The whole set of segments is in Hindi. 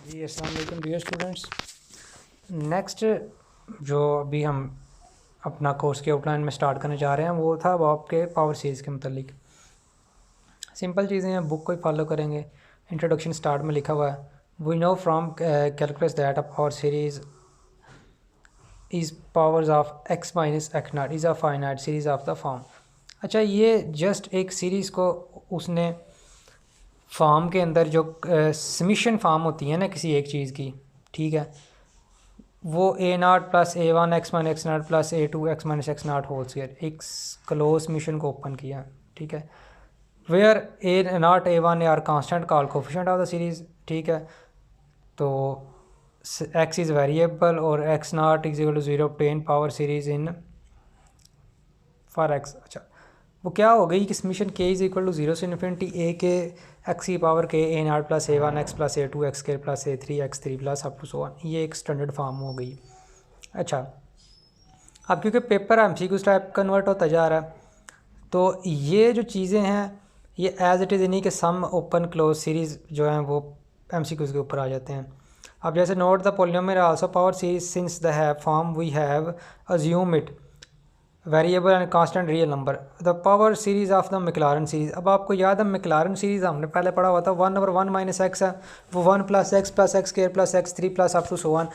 जी अस्सलाम वालेकुम डियर स्टूडेंट्स। नेक्स्ट जो अभी हम अपना कोर्स के आउटलाइन में स्टार्ट करने जा रहे हैं वो था वो आपके पावर सीरीज़ के मतलब सिंपल चीज़ें हैं, बुक को ही फॉलो करेंगे। इंट्रोडक्शन स्टार्ट में लिखा हुआ है, we know from calculus that a power series is powers of x minus x naught is a finite series of the form. अच्छा, ये जस्ट एक सीरीज़ को उसने फॉर्म के अंदर जो समीशन फॉर्म होती है ना किसी एक चीज़ की, ठीक है, वो A naught plus A one X minus X naught plus A two X minus X naught whole square एक क्लोज मिशन को ओपन किया, ठीक है, where A naught A one are constant call coefficient of the series, ठीक है। तो एक्स इज़ वेरिएबल और X naught is equal to zero obtain power series in for X. अच्छा, वो क्या हो गई कि मिशन के इज़ इक्वल टू ज़ीरो से इन्फिनिटी ए के एक्स की power K A naught plus A one X plus A two X square plus A three X three plus up to so on, ये एक स्टैंडर्ड फॉर्म हो गई। अच्छा, अब क्योंकि पेपर एमसीक्यूज़ टाइप कन्वर्ट होता जा रहा है तो ये जो चीज़ें हैं ये एज इट इज़ इन्हीं के सम ओपन क्लोज सीरीज़ जो हैं वो एमसीक्यूज़ के ऊपर आ जाते हैं। अब जैसे note the polynomial also power series since the have form we have assume it variable and constant real number the power series of the Maclaurin series. अब आपको याद है मैक्लॉरेन सीरीज़ हमने पहले पढ़ा हुआ था, one over one minus x है, वो one plus x square plus x three plus up to so on.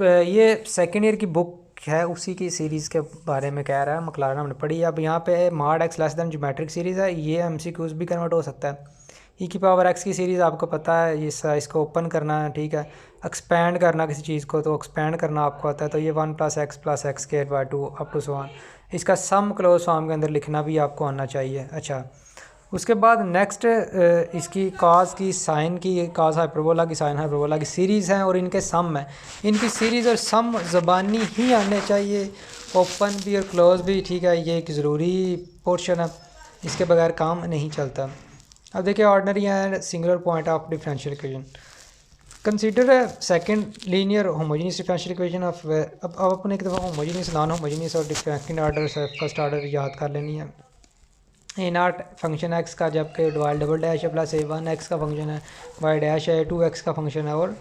ये सेकेंड ईयर की बुक है, उसी की सीरीज़ के बारे में कह रहा है, मैक्लॉरेन हमने पढ़ी। अब यहाँ पे mod x less than geometric series है, ये एमसीक्यूज़ भी कन्वर्ट हो सकता है। ई की पावर एक्स की सीरीज़ आपको पता है, इसको ओपन करना है, ठीक है, एक्सपेंड करना किसी चीज़ को तो एक्सपेंड करना आपको आता है, तो ये one plus x square by two up to so on, इसका सम क्लोज फॉर्म के अंदर लिखना भी आपको आना चाहिए। अच्छा, उसके बाद नेक्स्ट इसकी काज की साइन की काज हाइपरबोला की साइन हाइपरबोला की सीरीज़ हैं और इनके सम हैं, इनकी सीरीज़ और सम ज़बानी ही आने चाहिए, ओपन भी और क्लोज भी, ठीक है, ये एक ज़रूरी पोर्शन है, इसके बगैर काम नहीं चलता। अब देखिए ordinary and singular point of differential equation, consider second linear homogeneous differential equation of. अब अपने एक दफ़ा होमोजेनियस नॉन होमोजेनियस और सेकंड आर्डर फर्स्ट आर्डर याद कर लेनी है। ए नाट फंक्शन एक्स का जबकि वाई डबल डैश है प्लस ए वन एक्स का फंक्शन है, वाई डैश है टू एक्स का फंक्शन है, और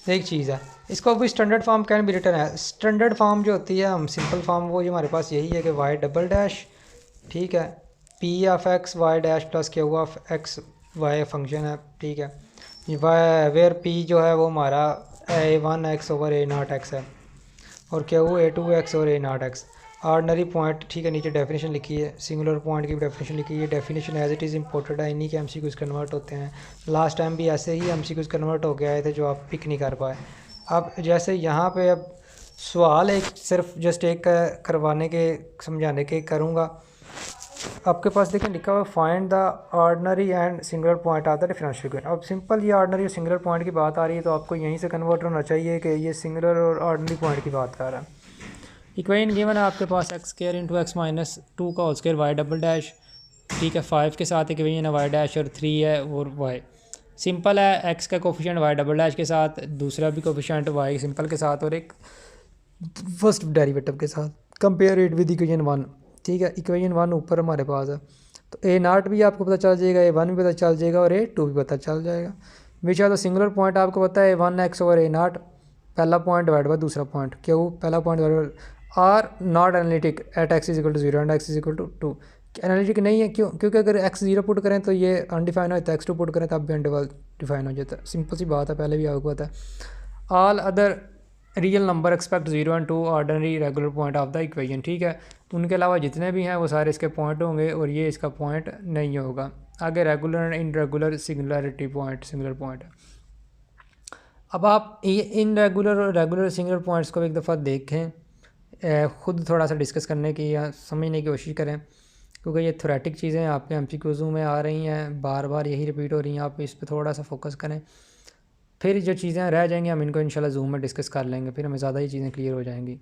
एक चीज़ है इसको भी स्टैंडर्ड फॉर्म कैन भी रिटर्न है। स्टैंडर्ड फॉर्म जो होती है, हम सिंपल फॉर्म वो जो हमारे पास यही है कि वाई डबल डैश, ठीक है, P of x y dash plus Q of x y function है, ठीक है, वाई वेयर पी जो है वो हमारा A one x over A naught X है और क्यू ए टू एक्स और A naught X. Ordinary point, ठीक है, नीचे डेफिनेशन लिखी है, सिंगुलर पॉइंट की डेफिनेशन लिखी है, definition as it is imported है, इन्हीं के एमसीक्यूज़ कन्वर्ट होते हैं। लास्ट टाइम भी ऐसे ही एमसीक्यूज़ कन्वर्ट हो के आए थे जो आप पिक नहीं कर पाए। अब जैसे यहाँ पे अब सवाल एक सिर्फ जस्ट एक करवाने के समझाने के करूँगा। आपके पास देखें लिखा हुआ find the ordinary and singular point of the differential equation. अब सिंपल ये ऑर्डनरी और सिंगुलर पॉइंट की बात आ रही है तो आपको यहीं से कन्वर्ट होना चाहिए कि ये सिंगुलर और ऑर्डनरी पॉइंट की बात कर रहा है। इक्वेशन गिवन है आपके पास X square into X minus two का whole square Y double dash, ठीक है, 5 के साथ इक्वेशन है वाई डैश और 3 है और वाई सिंपल है, एक्स का कोफिशिएंट वाई डबल डैश के साथ, दूसरा भी कोफिशिएंट वाई सिंपल के साथ और एक फर्स्ट डेरिवेटिव के साथ, compare it with equation one, ठीक है। इक्वेशन वन ऊपर हमारे पास है तो ए नाट भी आपको पता चल जाएगा, ए वन भी पता चल जाएगा और ए टू भी पता चल जाएगा। Which are the singular point आपको पता है a one x over a naught, पहला पॉइंट डिवाइड बाय दूसरा पॉइंट, क्यों पहला point divide are not analytic at x is equal to zero and x is equal to two. Analytic नहीं है क्यों? क्योंकि अगर एक्स जीरो पुट करें तो ये अनडिफाइन हो जाता है, एक्स टू पुट करें तब भी अनडिफाइन हो जाता है, सिंपल सी बात है, पहले भी आपको पता है। All other real number expect zero and two ordinary regular point of the equation, ठीक है, उनके अलावा जितने भी हैं वो सारे इसके पॉइंट होंगे और ये इसका पॉइंट नहीं होगा। आगे regular and irregular singularity point singular point है। अब आप ये इन रेगुलर और रेगुलर सिंगुलर पॉइंट्स को एक दफ़ा देखें, ख़ुद थोड़ा सा डिस्कस करने की या समझने की कोशिश करें, क्योंकि ये थोरेटिक चीज़ें आपके एमसीक्यूज़ में आ रही हैं, बार बार यही रिपीट हो रही हैं, आप इस पर थोड़ा सा फोकस करें, फिर जो चीज़ें रह जाएंगी हम इनको इंशाल्लाह जूम में डिस्कस कर लेंगे, फिर हमें ज़्यादा ही चीज़ें क्लियर हो जाएंगी।